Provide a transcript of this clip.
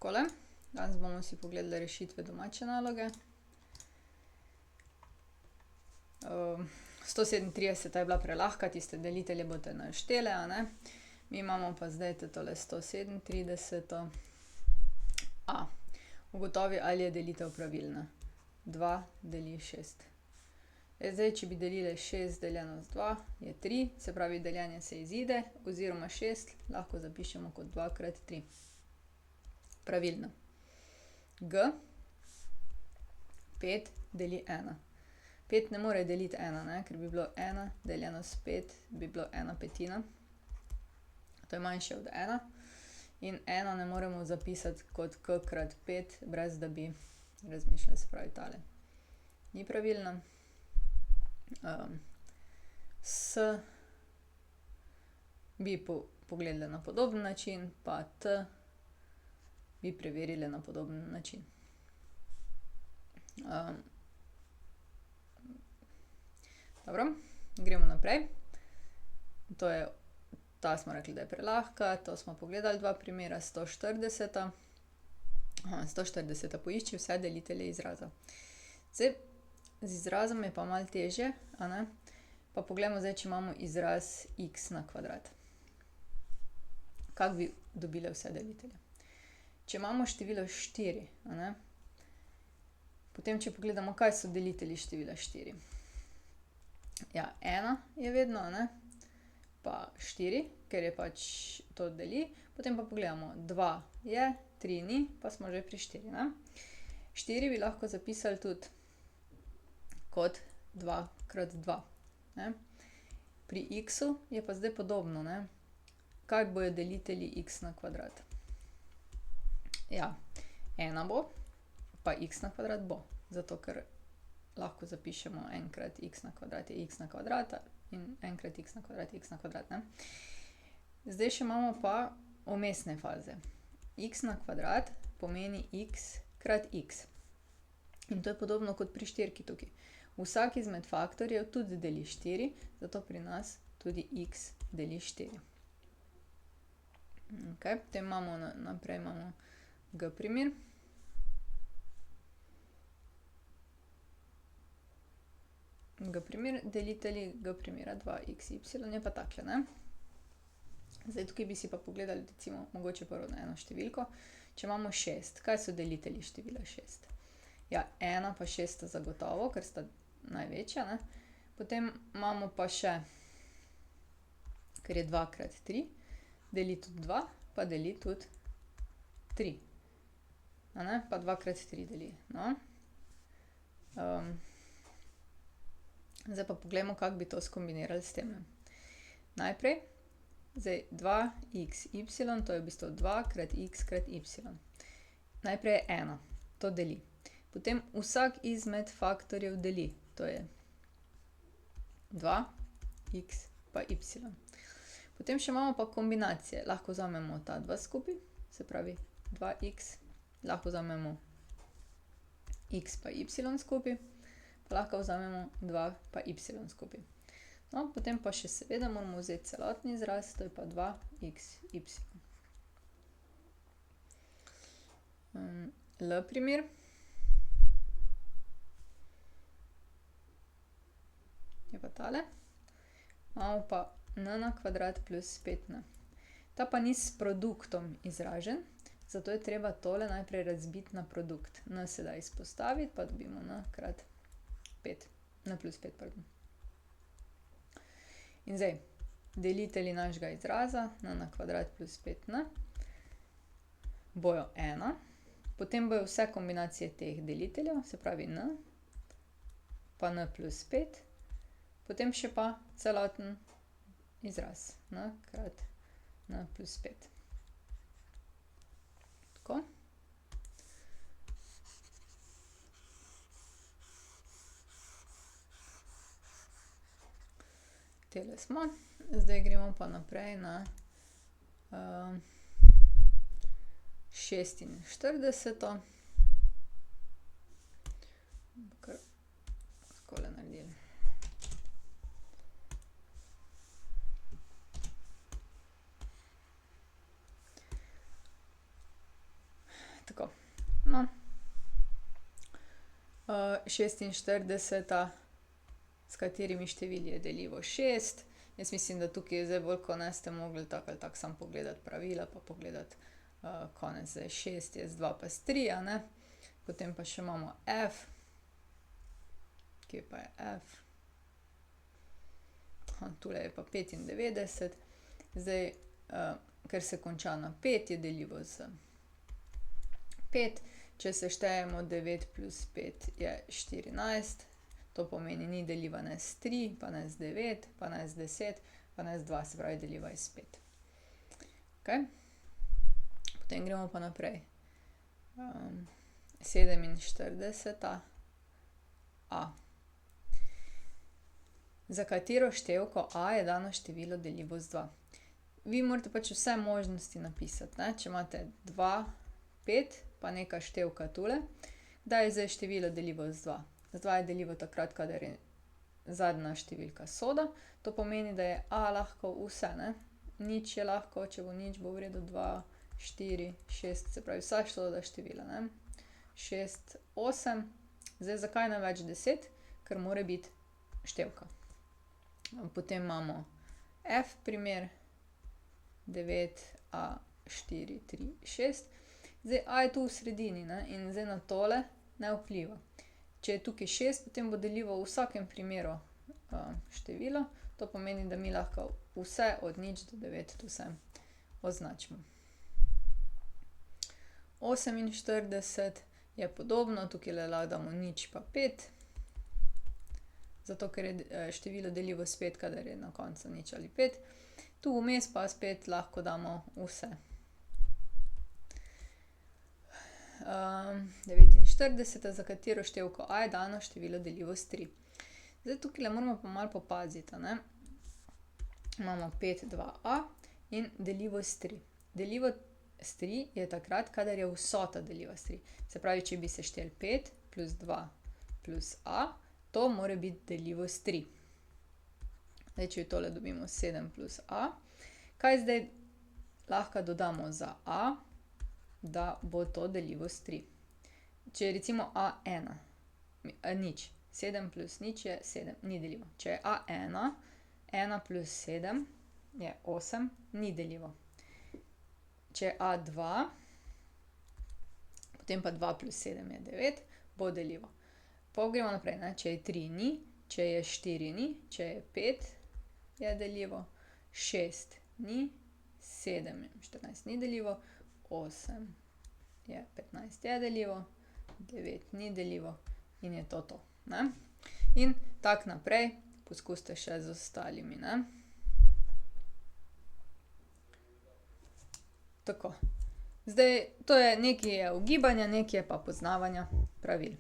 takole. Danes bomo si pogledali rešitve domače naloge. 137 je bila prelahka, tiste delitelje boste naštele, a ne. Mi imamo pa zdaj tole 137. Ugotovi, ali je delitev pravilna. 2 deli 6. Zdaj, če bi delili 6 deljeno z 2, je 3, se pravi, deljenje se izide, oziroma 6 lahko zapišemo kot 2 krat 3. Pravilno. G, 5 deli 1. 5 ne more deliti 1, ne, ker bi bilo 1 deljeno s 5, bi bilo 1/5. To je manjše od 1. In 1 ne moremo zapisati kot k krat 5, brez da bi razmišljali, se pravi tale. Ni pravilno. S bi pogledali na podoben način, pa T bi preverili na podoben način. Dobro, gremo naprej. Ta smo rekli, da je prelahka, to smo pogledali dva primera, 140. 140. Poišči vse delitelje izraza. Zdaj, z izrazom je pa malo težje, a ne? Pa poglejmo zdaj, če imamo izraz x na kvadrat. Kako bi dobili vse delitelje? Če imamo število 4, a ne? Potem, če pogledamo, kaj so delitelji števila 4. Ja, 1 je vedno, a ne? Pa 4, ker je pač to deli. Potem pa pogledamo, 2 je, 3 ni, pa smo že pri 4, ne? 4 bi lahko zapisali tudi kot 2 krat 2, ne? Pri x-u je pa zdaj podobno, ne? Kaj bojo delitelji x na kvadrat? Ja, 1 bo, pa x na kvadrat bo. Zato, ker lahko zapišemo enkrat x na kvadrat je x na kvadrat in enkrat x na kvadrat je x na kvadrat, ne? Zdaj še imamo pa vmesne faze. X na kvadrat pomeni x krat x. In to je podobno kot pri štirki tukaj. Vsak izmed faktorjev tudi deli 4, zato pri nas tudi x deli 4. Okej, potem imamo naprej imamo G primer. G primer, delitelji G primera 2xy je pa takle, ne? Zdaj, tukaj bi si pa pogledali, recimo, mogoče prvo na eno številko. Če imamo 6, kaj so delitelji števila 6? Ja, 1 pa 6 sta zagotovo, ker sta največja, ne? Potem imamo pa še, ker je 2 krat 3, deli tudi 2, pa deli tudi 3. A ne? Pa 2 krat 3 deli, no. Zdaj pa poglejmo, kako bi to skombinirali s tem. Najprej, zdaj 2xy, to je v bistvu 2 krat x krat y. Najprej je 1, to deli. Potem vsak izmed faktorjev deli, to je 2x pa y. Potem še imamo pa kombinacije. Lahko vzamemo ta dva skupaj, se pravi 2x, lahko vzamemo x pa y skupaj, pa lahko vzamemo 2 pa y skupaj. No, potem pa še seveda moramo vzeti celotni izraz, to je pa 2xy. L primer. Je pa tale. Imamo pa n na kvadrat plus 5n. Ta pa ni s produktom izražen, zato je treba tole najprej razbiti na produkt. N se da izpostaviti, pa dobimo n krat 5. N plus 5, pardon. In zdaj, delitelji našega izraza, n na kvadrat plus 5n, bojo 1. Potem bojo vse kombinacije teh deliteljev, se pravi n, pa n plus 5. Potem še pa celoten izraz, n krat n plus 5. Tako. Tele smo. Zdaj gremo pa naprej na 46. Kar takole naredili. 46, s katerimi števili je deljivo 6. Jaz mislim, da tukaj je zdaj bolj, ko ne ste mogli tako ali tako samo pogledati pravila, pa pogledati konec. Zdaj 6 je z 2 pa s 3, a ne. Potem pa še imamo F. Kje pa je F? Tule je pa 95. Zdaj, ker se konča na 5, je deljivo z 5. Če seštejemo 9 plus 5 je 14. To pomeni, ni deljiva ne s 3, pa ne z 9, pa ne z 10, pa ne z 2, se pravi deljiva je s 5. Okej? Potem gremo pa naprej. 47. A. Za katero števko A je dano število deljivo z 2? Vi morate pač vse možnosti napisati, ne. Če imate 2, 5, pa neka števka tule, kdaj je zdaj število deljivo z 2? Z 2 je deljivo takrat, kadar je zadnja številka soda. To pomeni, da je A lahko vse, ne. Nič je lahko, če bo nič, bo v redu 2, 4, 6, se pravi vsa soda števila, ne. 6, 8. Zdaj, zakaj ne več 10? Ker mora biti števka. Potem imamo F primer. 9, A, 4, 3, 6. Zdaj, A je tu v sredini, ne, in zdaj na tole ne vpliva. Če je tukaj 6, potem bo deljivo v vsakem primeru število. To pomeni, da mi lahko vse od 0 do 9 tu vse označimo. 48 je podobno, tukaj lahko damo 0 pa 5. Zato, ker je število deljivo s 5, kadar je na koncu 0 ali 5. Tu vmes pa spet lahko damo vse. 49, za katero števko A je dano število deljivo s 3. Zdaj, tukajle moramo pa malo popaziti, a ne. Imamo 5, 2A in deljivo s 3. Deljivo s 3 je takrat, kadar je vsota deljiva s 3. Se pravi, če bi sešteli 5 plus 2 plus A, to mora biti deljivo s 3. Zdaj, če tole dobimo 7 plus A, kaj zdaj lahko dodamo za A, da bo to deljivo s 3? Če je recimo A 1, 0, 7 plus 0 je 7, ni deljivo. Če je A 1, 1 plus 7 je 8, ni deljivo. Če je A 2, potem pa 2 plus 7 je 9, bo deljivo. Pa gremo naprej, ne. Če je 3, ni. Če je 4, ni. Če je 5, je deljivo. 6 ni. 7 je 14, ni deljivo. 8 je 15, je deljivo. 9 ni deljivo. In je to, ne. In tako naprej. Poskusite še z ostalimi, ne. Tako. Zdaj, to je nekaj je ugibanja, nekaj je pa poznavanja pravil.